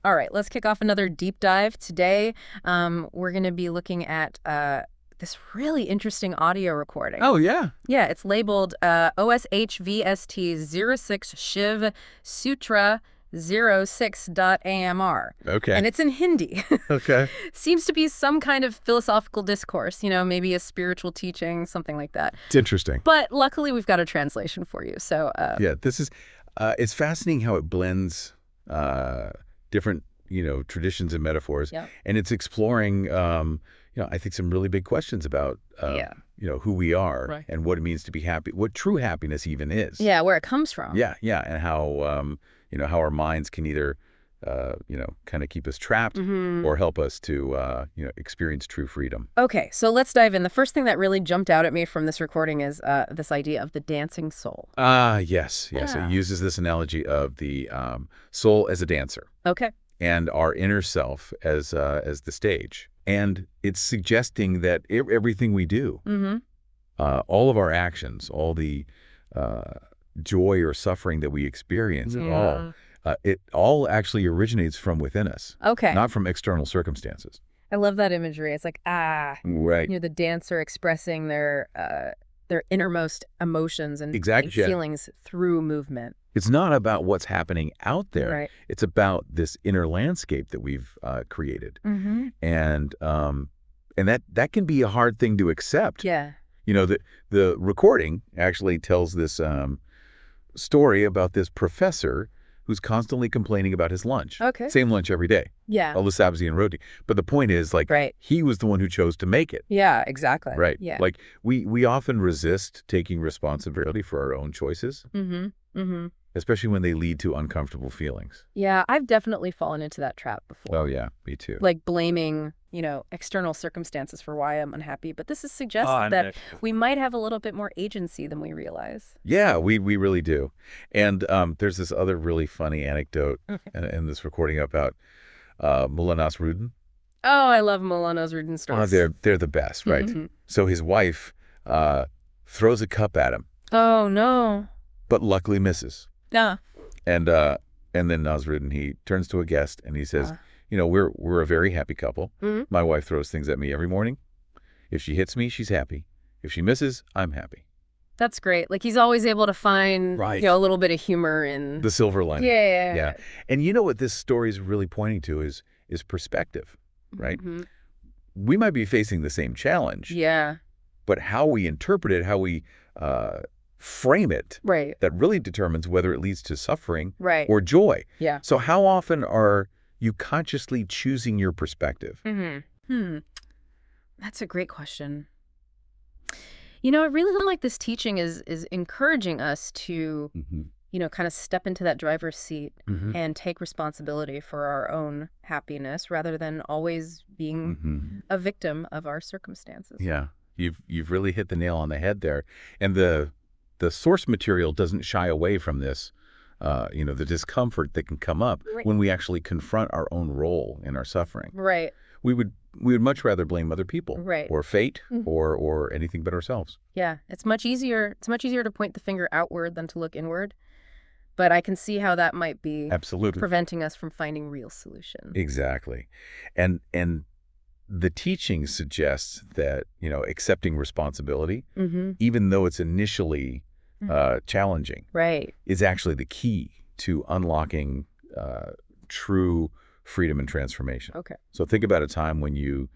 All right, let's kick off another deep dive. Today, we're going to be looking at this really interesting audio recording. Oh, yeah. Yeah, it's labeled OSHVST06 Shiv Sutra 06.AMR. Okay. And it's in Hindi. Okay. Seems to be some kind of philosophical discourse, maybe a spiritual teaching, something like that. It's interesting. But luckily, we've got a translation for you. So yeah, this is it's fascinating how it blends different, traditions and metaphors. Yeah. And it's exploring, I think some really big questions about, who we are Right. and what it means to be happy, what true happiness even is. yeah, where it comes from. Yeah, yeah. And how, how our minds can either, kind of keep us trapped or help us to, experience true freedom. Okay, so let's dive in. The first thing that really jumped out at me from this recording is this idea of the dancing soul. Yes. Yeah. It uses this analogy of the soul as a dancer. Okay. And our inner self as the stage. And it's suggesting that everything we do, all of our actions, all the joy or suffering that we experience, it all actually originates from within us, Okay. not from external circumstances. I love that imagery. It's like, Right. the dancer expressing their innermost emotions and Exactly. feelings through movement. It's not about what's happening out there. Right. It's about this inner landscape that we've created. And that can be a hard thing to accept. Yeah. The recording actually tells this story about this professor who's constantly complaining about his lunch. Okay. Same lunch every day. Yeah. All the sabzi and roti. But the point is, Right. he was the one who chose to make it. Yeah, exactly. Right. Yeah. Like, we often resist taking responsibility for our own choices, especially when they lead to uncomfortable feelings. Yeah, I've definitely fallen into that trap before. Oh, yeah. Me too. Like blaming, external circumstances for why I'm unhappy. But this suggests that we might have a little bit more agency than we realize. Yeah, we really do. And there's this other really funny anecdote in this recording about Mullah Nasruddin. Oh, I love Mullah Nasruddin Oh, stories. they're the best, right? So his wife throws a cup at him, Oh, no. but luckily misses. Yeah. And then Nasruddin, he turns to a guest and he says, we're a very happy couple. My wife throws things at me every morning. If she hits me, she's happy. If she misses, I'm happy. That's great. Like he's always able to find, Right. a little bit of humor in. The silver lining. Yeah. And what this story is really pointing to is perspective, right? Mhm. We might be facing the same challenge, Yeah. but how we interpret it, how we frame it, Right. that really determines whether it leads to suffering Right. or joy. Yeah. So how often are you consciously choosing your perspective? That's a great question. I really feel like this teaching is encouraging us to, kind of step into that driver's seat and take responsibility for our own happiness rather than always being a victim of our circumstances. Yeah, you've really hit the nail on the head there. And the source material doesn't shy away from this, the discomfort that can come up Right. when we actually confront our own role in our suffering. Right. We would much rather blame other people, Right. or fate, or anything but ourselves. Yeah. It's much easier to point the finger outward than to look inward. But I can see how that might be Absolutely. preventing us from finding real solutions. Exactly. And the teaching suggests that, accepting responsibility, even though it's initially challenging, Right. is actually the key to unlocking true freedom and transformation. Okay. So think about a time when you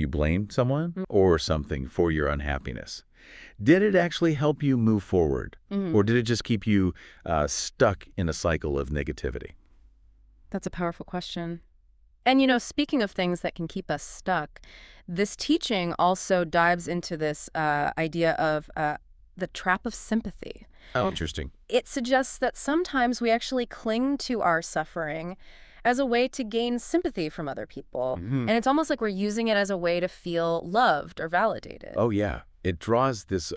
blamed someone or something for your unhappiness. Did it actually help you move forward? Or did it just keep you stuck in a cycle of negativity? That's a powerful question. And, speaking of things that can keep us stuck, this teaching also dives into this idea of the trap of sympathy. Oh, interesting. It suggests that sometimes we actually cling to our suffering as a way to gain sympathy from other people. And it's almost like we're using it as a way to feel loved or validated. Oh, yeah. It draws this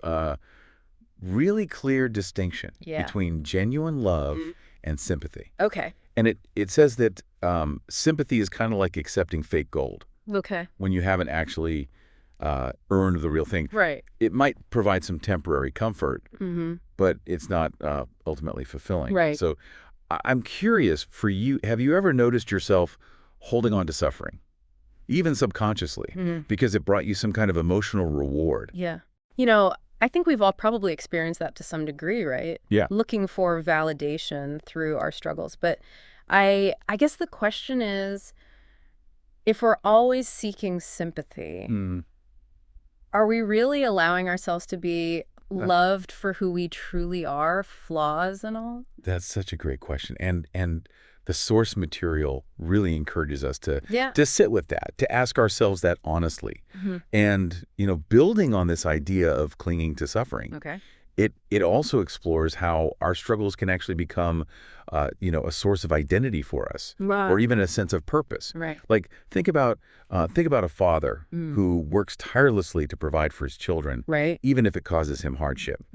really clear distinction between genuine love and sympathy. Okay. And it says that sympathy is kind of like accepting fake gold Okay. when you haven't actually earned the real thing. Right. It might provide some temporary comfort, but it's not ultimately fulfilling. Right. So I'm curious, for you, have you ever noticed yourself holding on to suffering, even subconsciously, because it brought you some kind of emotional reward? Yeah. I think we've all probably experienced that to some degree, right? Yeah. Looking for validation through our struggles. But I guess the question is, if we're always seeking sympathy, are we really allowing ourselves to be loved for who we truly are, flaws and all? That's such a great question. And the source material really encourages us to Yeah. sit with that, to ask ourselves that honestly. And, building on this idea of clinging to suffering, Okay. it also explores how our struggles can actually become, a source of identity for us, or even a sense of purpose. Right. Like think about a father who works tirelessly to provide for his children, Right. even if it causes him hardship.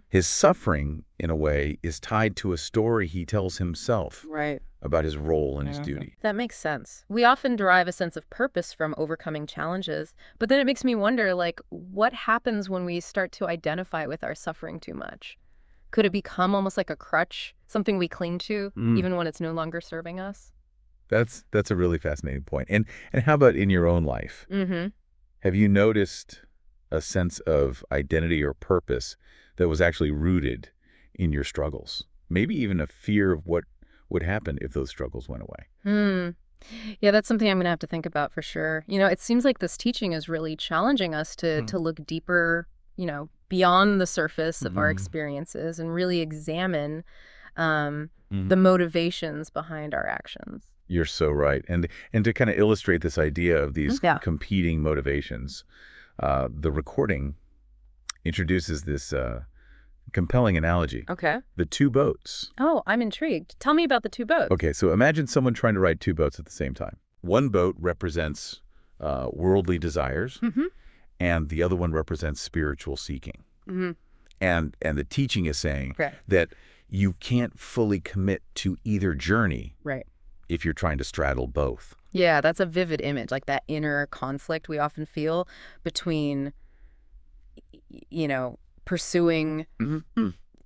His suffering, in a way, is tied to a story he tells himself Right. about his role and his duty. That makes sense. We often derive a sense of purpose from overcoming challenges, but then it makes me wonder, like, what happens when we start to identify with our suffering too much? Could it become almost like a crutch, something we cling to, even when it's no longer serving us? That's a really fascinating point. And how about in your own life? Have you noticed a sense of identity or purpose that was actually rooted in your struggles? Maybe even a fear of what would happen if those struggles went away. Yeah, that's something I'm going to have to think about for sure. It seems like this teaching is really challenging us to look deeper, beyond the surface of our experiences and really examine the motivations behind our actions. You're so right. And to kind of illustrate this idea of these Yeah. competing motivations, the recording introduces this compelling analogy. Okay. The two boats. Oh, I'm intrigued. Tell me about the two boats. Okay, so imagine someone trying to ride two boats at the same time. One boat represents worldly desires, and the other one represents spiritual seeking. And the teaching is saying that you can't fully commit to either journey Right. if you're trying to straddle both. Yeah, that's a vivid image, like that inner conflict we often feel between, pursuing,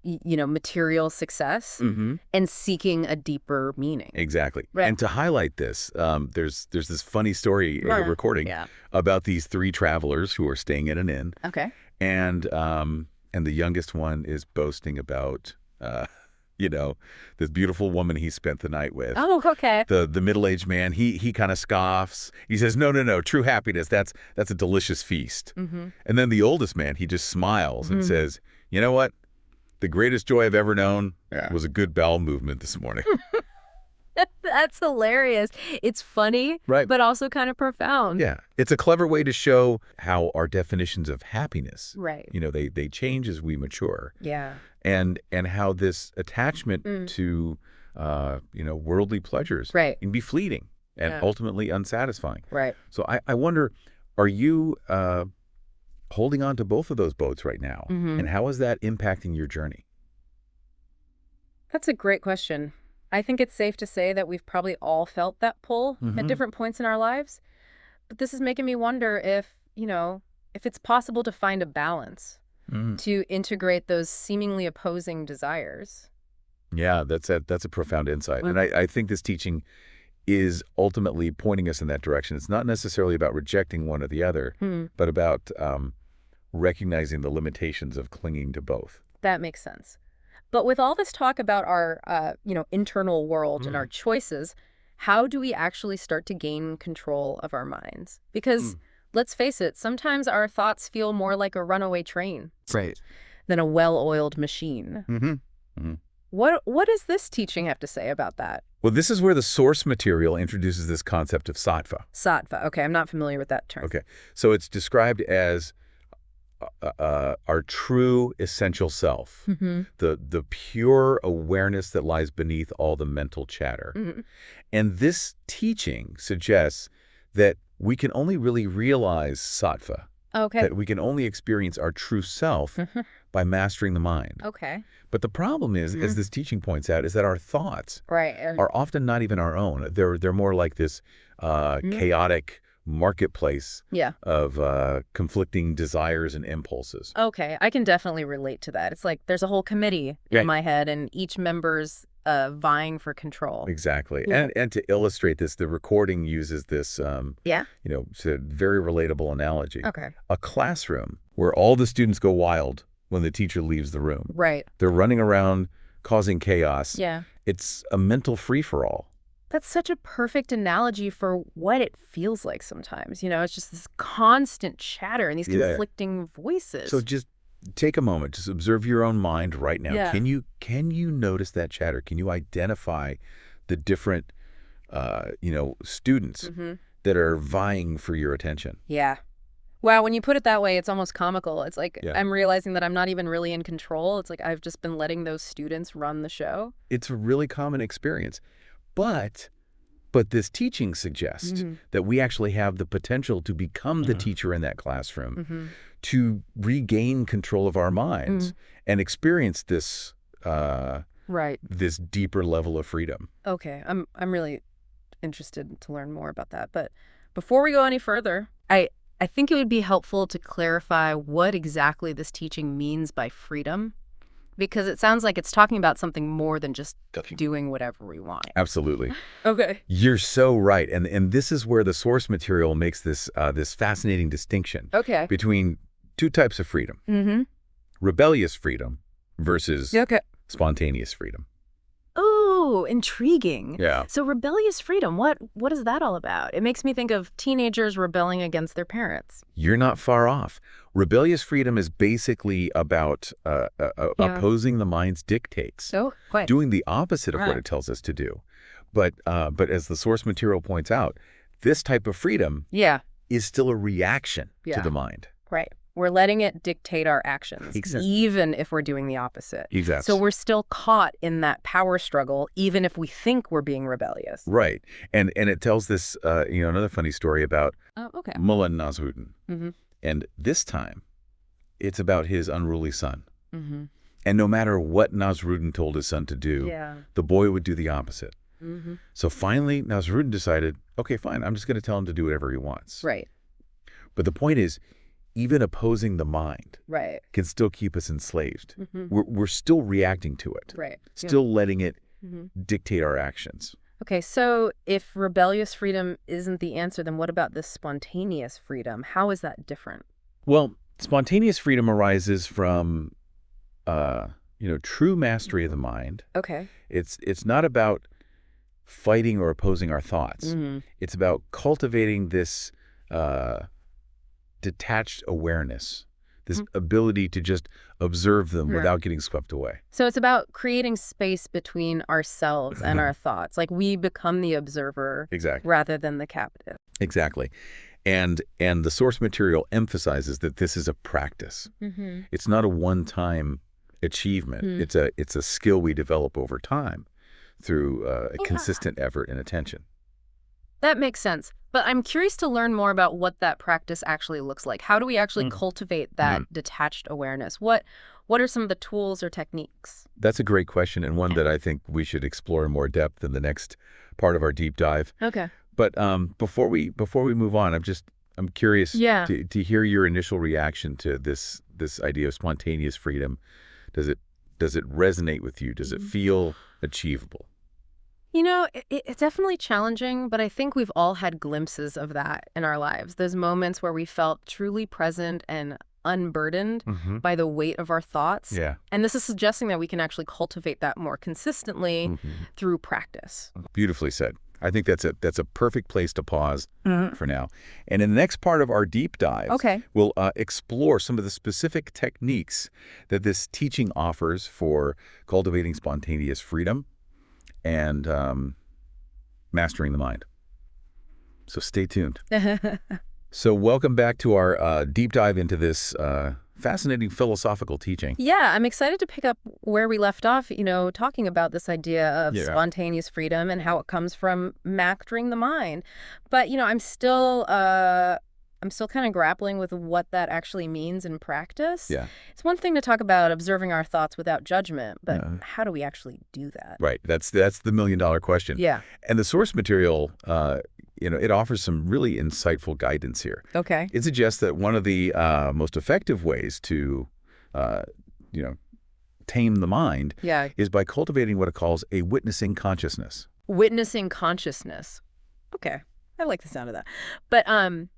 material success and seeking a deeper meaning. Exactly. Right. And to highlight this, there's this funny story in the recording about these three travelers who are staying at an inn. Okay. And the youngest one is boasting about, this beautiful woman he spent the night with. Oh, okay. The middle-aged man, he kind of scoffs. He says, no, true happiness, that's a delicious feast. And then the oldest man, he just smiles and says, you know what? The greatest joy I've ever known was a good bowel movement this morning. That's hilarious. It's funny, but also kind of profound. Yeah. It's a clever way to show how our definitions of happiness, Right. They change as we mature. Yeah. And how this attachment to, worldly pleasures can be fleeting and ultimately unsatisfying. Right. So I wonder, are you holding on to both of those boats right now? And how is that impacting your journey? That's a great question. I think it's safe to say that we've probably all felt that pull at different points in our lives. But this is making me wonder if it's possible to find a balance, to integrate those seemingly opposing desires. Yeah, that's a profound insight. And I think this teaching is ultimately pointing us in that direction. It's not necessarily about rejecting one or the other, but about recognizing the limitations of clinging to both. That makes sense. But with all this talk about our, internal world and our choices, how do we actually start to gain control of our minds? Because let's face it, sometimes our thoughts feel more like a runaway train than a well-oiled machine. What does this teaching have to say about that? Well, this is where the source material introduces this concept of sattva. Sattva. Okay, I'm not familiar with that term. Okay, so it's described as our true essential self, the pure awareness that lies beneath all the mental chatter. And this teaching suggests that we can only really realize sattva, that we can only experience our true self by mastering the mind. Okay. But the problem is, as this teaching points out, is that our thoughts are often not even our own. They're more like this chaotic marketplace of conflicting desires and impulses. Okay, I can definitely relate to that. It's like there's a whole committee in my head, and each member's vying for control. Exactly. Yeah. And to illustrate this, the recording uses this, Yeah? it's a very relatable analogy. Okay. A classroom where all the students go wild when the teacher leaves the room. Right. They're running around, causing chaos. Yeah. It's a mental free-for-all. That's such a perfect analogy for what it feels like sometimes. It's just this constant chatter and these conflicting voices. So just take a moment, just observe your own mind right now. Yeah. Can you notice that chatter? Can you identify the different, students that are vying for your attention? Yeah. Wow, when you put it that way, it's almost comical. It's like I'm realizing that I'm not even really in control. It's like I've just been letting those students run the show. It's a really common experience. But this teaching suggests that we actually have the potential to become the teacher in that classroom, to regain control of our minds and experience this this deeper level of freedom. Okay, I'm really interested to learn more about that. But before we go any further, I think it would be helpful to clarify what exactly this teaching means by freedom, because it sounds like it's talking about something more than just doing whatever we want. Absolutely. Okay. You're so right. And this is where the source material makes this fascinating distinction between two types of freedom. Rebellious freedom versus spontaneous freedom. Oh, intriguing. Yeah. So rebellious freedom, what is that all about? It makes me think of teenagers rebelling against their parents. You're not far off. Rebellious freedom is basically about opposing the mind's dictates, doing the opposite of what it tells us to do. But as the source material points out, this type of freedom is still a reaction to the mind. Right. We're letting it dictate our actions, even if we're doing the opposite. Exactly. So we're still caught in that power struggle, even if we think we're being rebellious. Right. And it tells this, another funny story about Mullah Nasruddin. And this time, it's about his unruly son. And no matter what Nasruddin told his son to do, the boy would do the opposite. So finally, Nasruddin decided, okay, fine, I'm just going to tell him to do whatever he wants. Right. But the point is, even opposing the mind can still keep us enslaved. We're still reacting to it. Still letting it dictate our actions. Okay, so if rebellious freedom isn't the answer, then what about this spontaneous freedom? How is that different? Well, spontaneous freedom arises from, true mastery of the mind. Okay. It's not about fighting or opposing our thoughts. It's about cultivating this detached awareness, this ability to just observe them without getting swept away. So it's about creating space between ourselves and our thoughts. Like we become the observer rather than the captive. Exactly. And the source material emphasizes that this is a practice. It's not a one-time achievement. It's a skill we develop over time through a consistent effort and attention. That makes sense. But I'm curious to learn more about what that practice actually looks like. How do we actually cultivate that detached awareness? What are some of the tools or techniques? That's a great question, and one that I think we should explore in more depth in the next part of our deep dive. Okay. But before we move on, I'm curious to hear your initial reaction to this idea of spontaneous freedom. Does it resonate with you? Does it feel achievable? It's definitely challenging, but I think we've all had glimpses of that in our lives. Those moments where we felt truly present and unburdened by the weight of our thoughts. Yeah. And this is suggesting that we can actually cultivate that more consistently through practice. Beautifully said. I think that's a perfect place to pause for now. And in the next part of our deep dive, we'll explore some of the specific techniques that this teaching offers for cultivating spontaneous freedom and mastering the mind. So stay tuned. So welcome back to our deep dive into this fascinating philosophical teaching. Yeah, I'm excited to pick up where we left off, talking about this idea of spontaneous freedom and how it comes from mastering the mind. But, I'm still kind of grappling with what that actually means in practice. Yeah. It's one thing to talk about observing our thoughts without judgment, but how do we actually do that? Right. That's the million-dollar question. Yeah. And the source material, it offers some really insightful guidance here. Okay. It suggests that one of the most effective ways to tame the mind Yeah. is by cultivating what it calls a witnessing consciousness. Witnessing consciousness. Okay. I like the sound of that. But can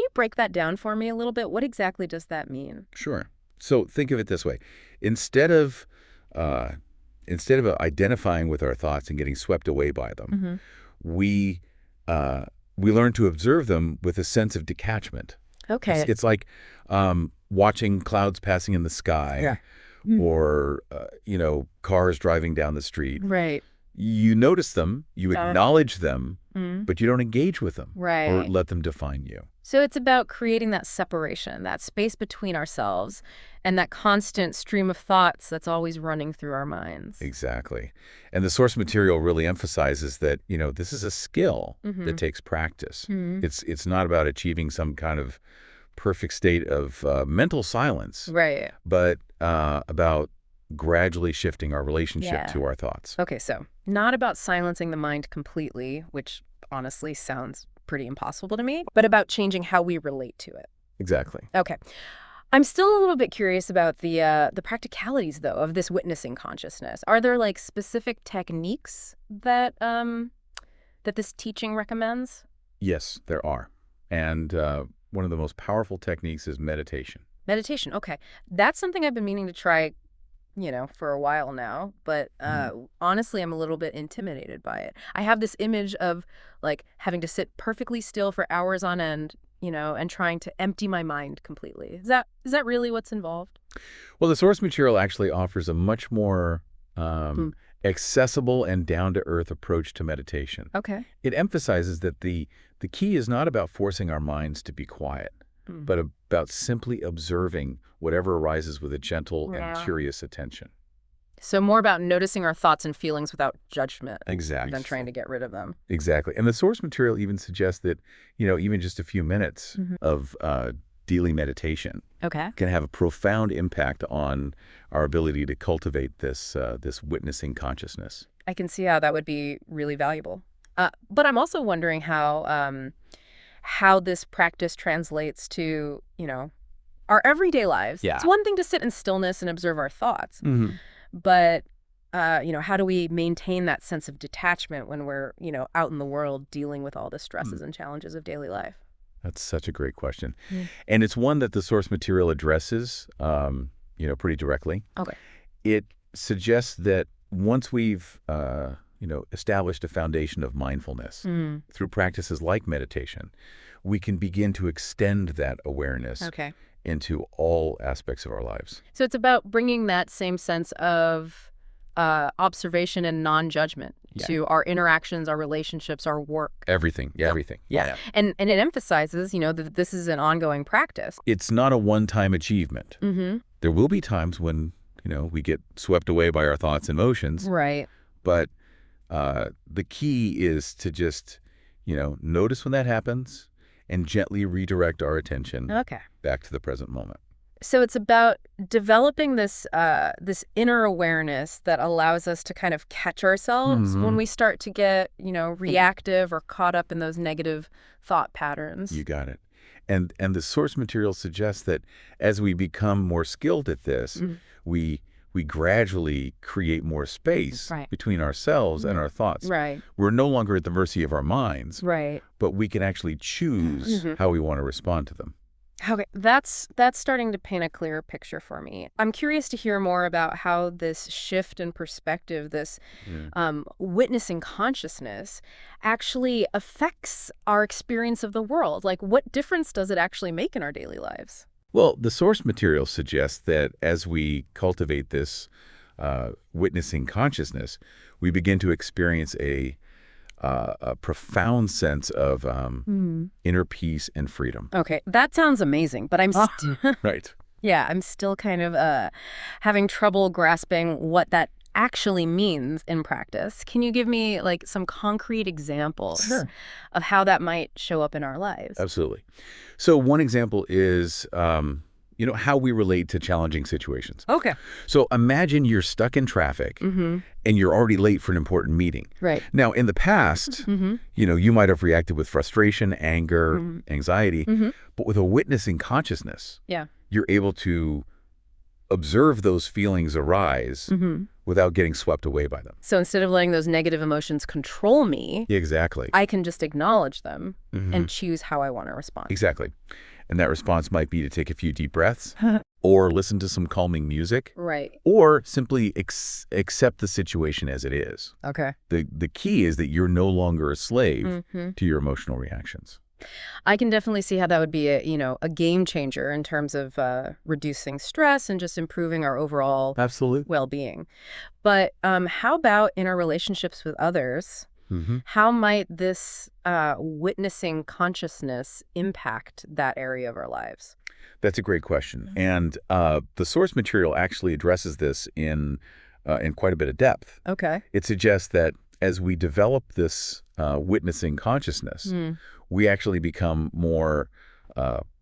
you break that down for me a little bit? What exactly does that mean? Sure. So think of it this way. Instead of identifying with our thoughts and getting swept away by them, we learn to observe them with a sense of detachment. Okay. It's like watching clouds passing in the sky, or cars driving down the street. Right. You notice them, you acknowledge them, but you don't engage with them or Right. let them define you. So it's about creating that separation, that space between ourselves and that constant stream of thoughts that's always running through our minds. Exactly. And the source material really emphasizes that, this is a skill that takes practice. It's not about achieving some kind of perfect state of mental silence, Right. but about gradually shifting our relationship to our thoughts. Okay, so not about silencing the mind completely, which honestly sounds pretty impossible to me, but about changing how we relate to it. Exactly. Okay. I'm still a little bit curious about the practicalities, though, of this witnessing consciousness. Are there like specific techniques that that this teaching recommends? Yes, there are. And one of the most powerful techniques is meditation. Meditation. Okay. That's something I've been meaning to try, for a while now, but honestly, I'm a little bit intimidated by it. I have this image of like having to sit perfectly still for hours on end, and trying to empty my mind completely. Is that really what's involved? Well, the source material actually offers a much more accessible and down-to-earth approach to meditation. Okay. It emphasizes that the key is not about forcing our minds to be quiet, but about simply observing whatever arises with a gentle and curious attention. So more about noticing our thoughts and feelings without judgment Exactly. than trying to get rid of them. Exactly. And the source material even suggests that, even just a few minutes of daily meditation can have a profound impact on our ability to cultivate this witnessing consciousness. I can see how that would be really valuable. But I'm also wondering how this practice translates to, our everyday lives. Yeah. It's one thing to sit in stillness and observe our thoughts, but, how do we maintain that sense of detachment when we're, out in the world dealing with all the stresses and challenges of daily life? That's such a great question. And it's one that the source material addresses, pretty directly. Okay. It suggests that once we've, established a foundation of mindfulness through practices like meditation, we can begin to extend that awareness into all aspects of our lives. So it's about bringing that same sense of observation and non-judgment to our interactions, our relationships, our work. Everything. Yeah, everything. Yeah. And it emphasizes, that this is an ongoing practice. It's not a one-time achievement. There will be times when, we get swept away by our thoughts and emotions. Right. But the key is to just, notice when that happens and gently redirect our attention back to the present moment. So it's about developing this this inner awareness that allows us to kind of catch ourselves when we start to get, reactive or caught up in those negative thought patterns. You got it. And the source material suggests that as we become more skilled at this, we gradually create more space between ourselves and our thoughts. Right. We're no longer at the mercy of our minds, Right. but we can actually choose how we want to respond to them. Okay, that's starting to paint a clearer picture for me. I'm curious to hear more about how this shift in perspective, this witnessing consciousness, actually affects our experience of the world. Like, what difference does it actually make in our daily lives? Well, the source material suggests that as we cultivate this witnessing consciousness, we begin to experience a profound sense of inner peace and freedom. Okay, that sounds amazing, but I'm still Right. Yeah, I'm still kind of having trouble grasping what that actually means in practice. Can you give me like some concrete examples of how that might show up in our lives? Absolutely. So one example is how we relate to challenging situations. Okay. So imagine you're stuck in traffic and you're already late for an important meeting. Right. Now, in the past, you might have reacted with frustration, anger, anxiety, but with a witnessing consciousness, you're able to observe those feelings arise without getting swept away by them. So instead of letting those negative emotions control me, Exactly. I can just acknowledge them and choose how I want to respond. Exactly. And that response might be to take a few deep breaths or listen to some calming music. Right. Or simply accept the situation as it is. Okay. The key is that you're no longer a slave to your emotional reactions. I can definitely see how that would be a game changer in terms of reducing stress and just improving our overall Absolutely. well-being. But how about in our relationships with others? How might this witnessing consciousness impact that area of our lives? That's a great question. And the source material actually addresses this in quite a bit of depth. Okay. It suggests that as we develop this witnessing consciousness, we actually become more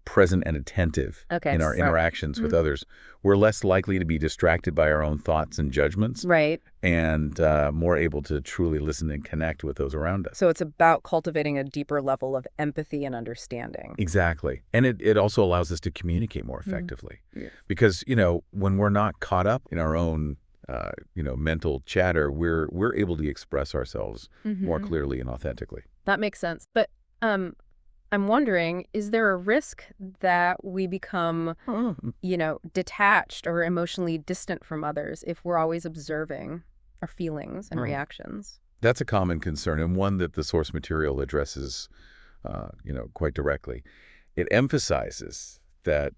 present and attentive in our interactions with others. We're less likely to be distracted by our own thoughts and judgments. Right. And more able to truly listen and connect with those around us. So it's about cultivating a deeper level of empathy and understanding. Exactly. And it also allows us to communicate more effectively. Yeah. Because, when we're not caught up in our own mental chatter, we're able to express ourselves more clearly and authentically. That makes sense. But I'm wondering, is there a risk that we become, detached or emotionally distant from others if we're always observing our feelings and reactions? That's a common concern, and one that the source material addresses, quite directly. It emphasizes that,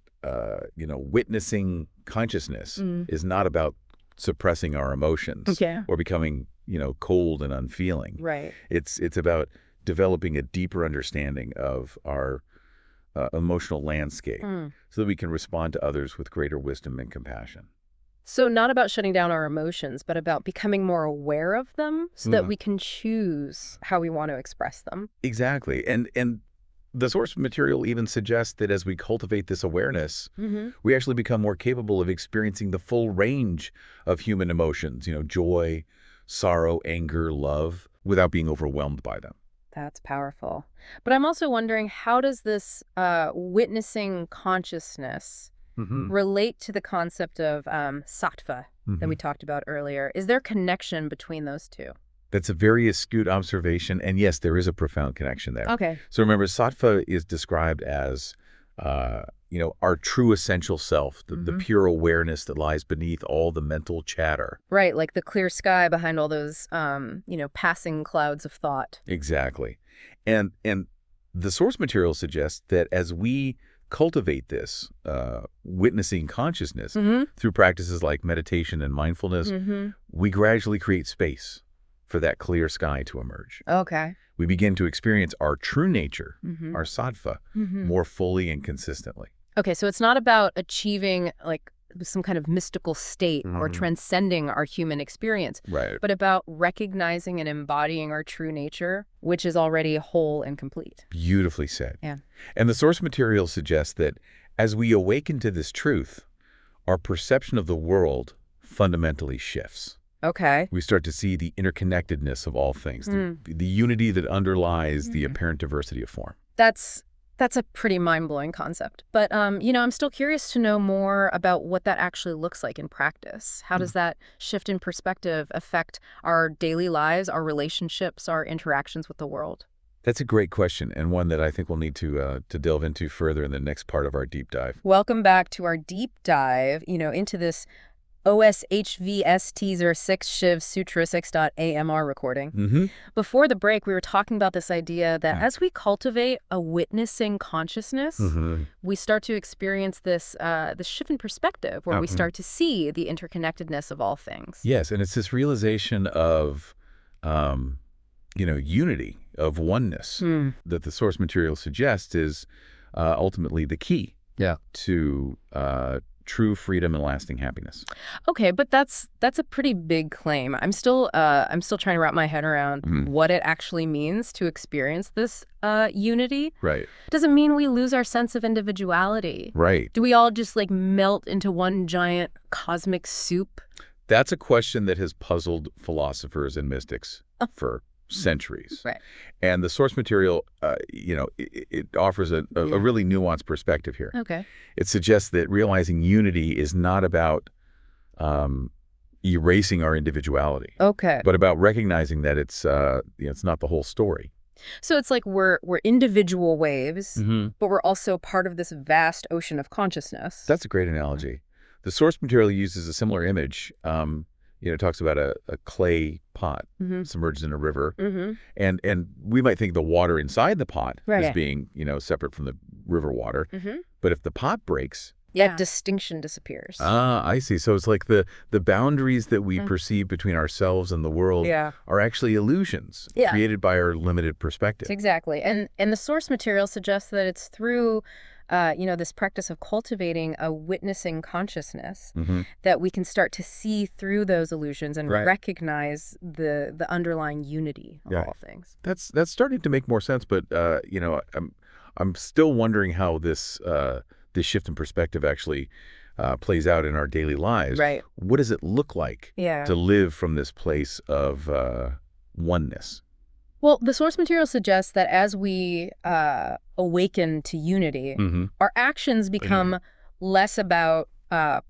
witnessing consciousness is not about suppressing our emotions or becoming, cold and unfeeling. Right. It's about developing a deeper understanding of our emotional landscape so that we can respond to others with greater wisdom and compassion. So not about shutting down our emotions, but about becoming more aware of them so that we can choose how we want to express them. Exactly. And the source material even suggests that as we cultivate this awareness, we actually become more capable of experiencing the full range of human emotions, joy, sorrow, anger, love, without being overwhelmed by them. That's powerful. But I'm also wondering, how does this witnessing consciousness relate to the concept of sattva that we talked about earlier? Is there connection between those two? That's a very astute observation. And yes, there is a profound connection there. Okay. So remember, sattva is described as, our true essential self, the pure awareness that lies beneath all the mental chatter. Right, like the clear sky behind all those, passing clouds of thought. Exactly. And the source material suggests that as we cultivate this witnessing consciousness through practices like meditation and mindfulness, we gradually create space for that clear sky to emerge. Okay. We begin to experience our true nature, our sattva, more fully and consistently. Okay, so it's not about achieving like some kind of mystical state or transcending our human experience, Right. but about recognizing and embodying our true nature, which is already whole and complete. Beautifully said. Yeah. And the source material suggests that as we awaken to this truth, our perception of the world fundamentally shifts. Okay. We start to see the interconnectedness of all things, the unity that underlies the apparent diversity of form. That's a pretty mind-blowing concept. But, I'm still curious to know more about what that actually looks like in practice. How does that shift in perspective affect our daily lives, our relationships, our interactions with the world? That's a great question, and one that I think we'll need to delve into further in the next part of our deep dive. Welcome back to our deep dive, into this OSHVST06 Shiv Sutra 6.AMR recording. Before the break, we were talking about this idea that as we cultivate a witnessing consciousness, we start to experience this shift in perspective where we start to see the interconnectedness of all things. Yes, and it's this realization of, unity, of oneness that the source material suggests is ultimately the key to true freedom and lasting happiness. Okay, but that's a pretty big claim. I'm still trying to wrap my head around what it actually means to experience this unity. Right. Does it mean we lose our sense of individuality? Right. Do we all just melt into one giant cosmic soup? That's a question that has puzzled philosophers and mystics for centuries. Right. And the source material, it offers a really nuanced perspective here. Okay. It suggests that realizing unity is not about erasing our individuality, Okay. but about recognizing that it's not the whole story. So it's like we're individual waves, but we're also part of this vast ocean of consciousness. That's a great analogy. The source material uses a similar image. It talks about a clay pot submerged in a river, and we might think the water inside the pot is being separate from the river water, but if the pot breaks, distinction disappears. I see. So it's like the boundaries that we perceive between ourselves and the world are actually illusions created by our limited perspective. Exactly. And the source material suggests that it's through this practice of cultivating a witnessing consciousness that we can start to see through those illusions and recognize the underlying unity of all things. That's starting to make more sense, but I'm still wondering how this shift in perspective actually plays out in our daily lives. Right. What does it look like to live from this place of oneness? Well, the source material suggests that as we awaken to unity, our actions become less about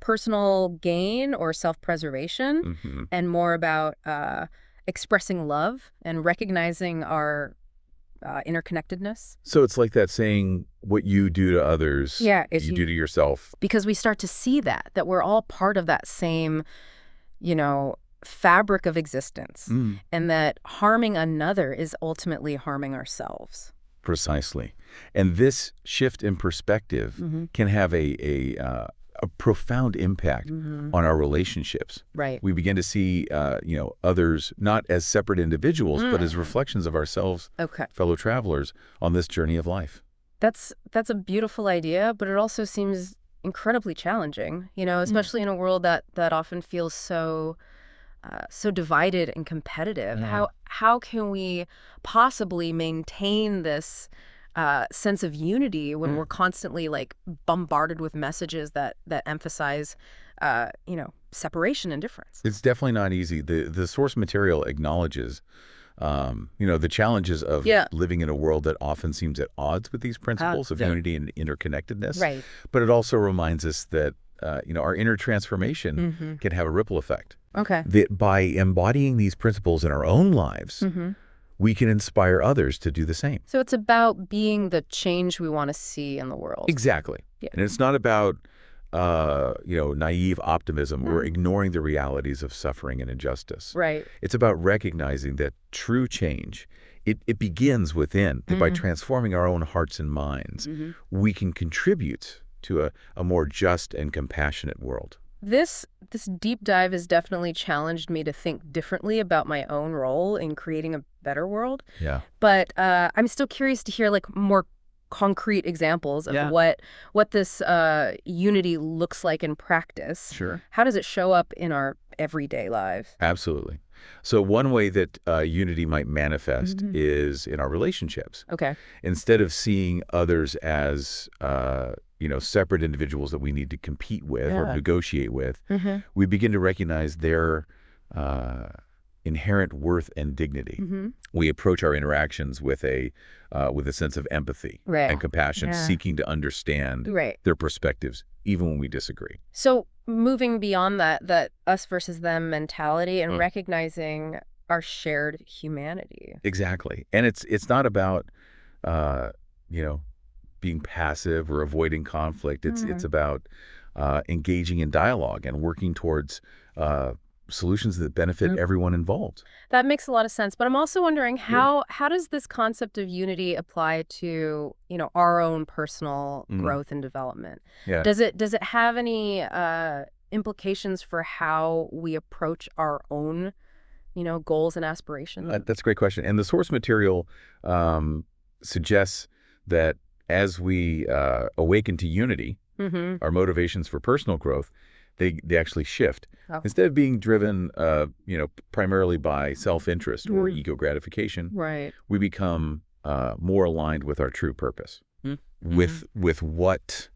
personal gain or self-preservation and more about expressing love and recognizing our interconnectedness. So it's like that saying, what you do to others, you do to yourself. Because we start to see that we're all part of that same, fabric of existence, and that harming another is ultimately harming ourselves. Precisely. And this shift in perspective can have a profound impact on our relationships. Right. We begin to see, others not as separate individuals, but as reflections of ourselves, fellow travelers on this journey of life. That's a beautiful idea, but it also seems incredibly challenging, especially in a world that often feels so divided and competitive. How can we possibly maintain this sense of unity when we're constantly bombarded with messages that emphasize separation and difference? It's definitely not easy. The source material acknowledges the challenges of living in a world that often seems at odds with these principles of unity and interconnectedness. Right. But it also reminds us that our inner transformation can have a ripple effect. Okay. That by embodying these principles in our own lives, we can inspire others to do the same. So it's about being the change we want to see in the world. Exactly. Yeah. And it's not about, naive optimism or ignoring the realities of suffering and injustice. Right. It's about recognizing that true change, it begins within. That by transforming our own hearts and minds, we can contribute to a more just and compassionate world. This deep dive has definitely challenged me to think differently about my own role in creating a better world. Yeah. But I'm still curious to hear more concrete examples of what this unity looks like in practice. Sure. How does it show up in our everyday lives? Absolutely. So one way that unity might manifest is in our relationships. Okay. Instead of seeing others as separate individuals that we need to compete with or negotiate with, we begin to recognize their inherent worth and dignity. We approach our interactions with a sense of empathy and compassion, seeking to understand their perspectives, even when we disagree. So moving beyond that us versus them mentality and recognizing our shared humanity. Exactly. And it's not about being passive or avoiding conflict. It's about engaging in dialogue and working towards solutions that benefit everyone involved. That makes a lot of sense. But I'm also wondering how does this concept of unity apply to, our own personal growth and development? Yeah. Does it have any implications for how we approach our own, goals and aspirations? That's a great question. And the source material suggests that as we awaken to unity, our motivations for personal growth, they actually shift. Oh. Instead of being driven, primarily by self-interest or ego gratification, we become more aligned with our true purpose, with what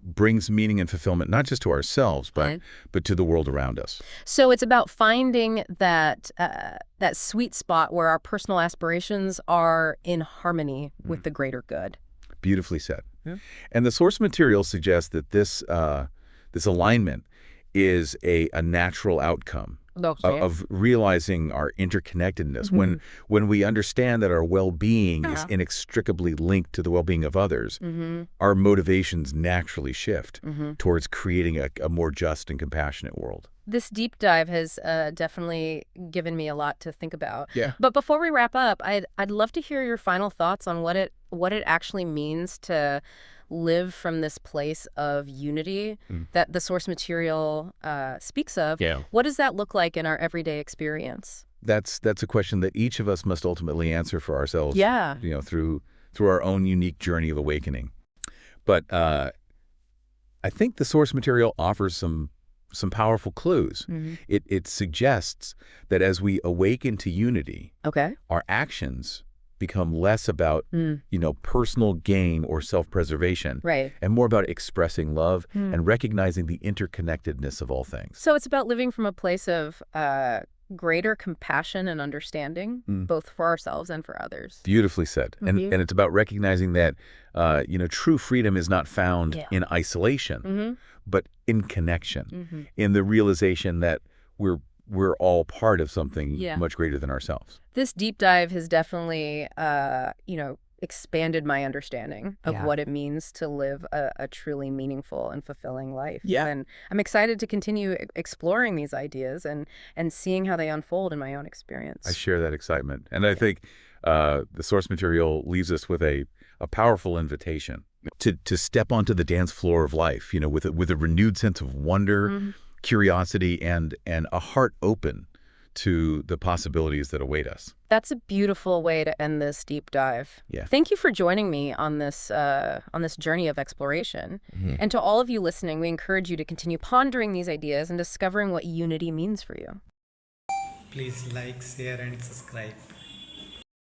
brings meaning and fulfillment, not just to ourselves, but to the world around us. So it's about finding that that sweet spot where our personal aspirations are in harmony with the greater good. Beautifully said. Yeah. And the source material suggests that this alignment is a natural outcome of realizing our interconnectedness. When we understand that our well-being is inextricably linked to the well-being of others, our motivations naturally shift towards creating a more just and compassionate world. This deep dive has definitely given me a lot to think about. Yeah. But before we wrap up, I'd love to hear your final thoughts on what it actually means to live from this place of unity that the source material speaks of. Yeah. What does that look like in our everyday experience? That's a question that each of us must ultimately answer for ourselves. Yeah. Through our own unique journey of awakening. But I think the source material offers some powerful clues. It suggests that as we awaken to unity, our actions become less about personal gain or self-preservation, and more about expressing love and recognizing the interconnectedness of all things. So it's about living from a place of greater compassion and understanding, both for ourselves and for others. Beautifully said. And it's about recognizing that true freedom is not found in isolation, but in connection, in the realization that we're all part of something much greater than ourselves. This deep dive has definitely, expanded my understanding of what it means to live a truly meaningful and fulfilling life. Yeah. And I'm excited to continue exploring these ideas and seeing how they unfold in my own experience. I share that excitement. And I think the source material leaves us with a powerful invitation to step onto the dance floor of life, with a renewed sense of wonder, curiosity, and a heart open to the possibilities that await us. That's a beautiful way to end this deep dive. Yeah. Thank you for joining me on this journey of exploration. And to all of you listening, we encourage you to continue pondering these ideas and discovering what unity means for you. Please like, share, and subscribe.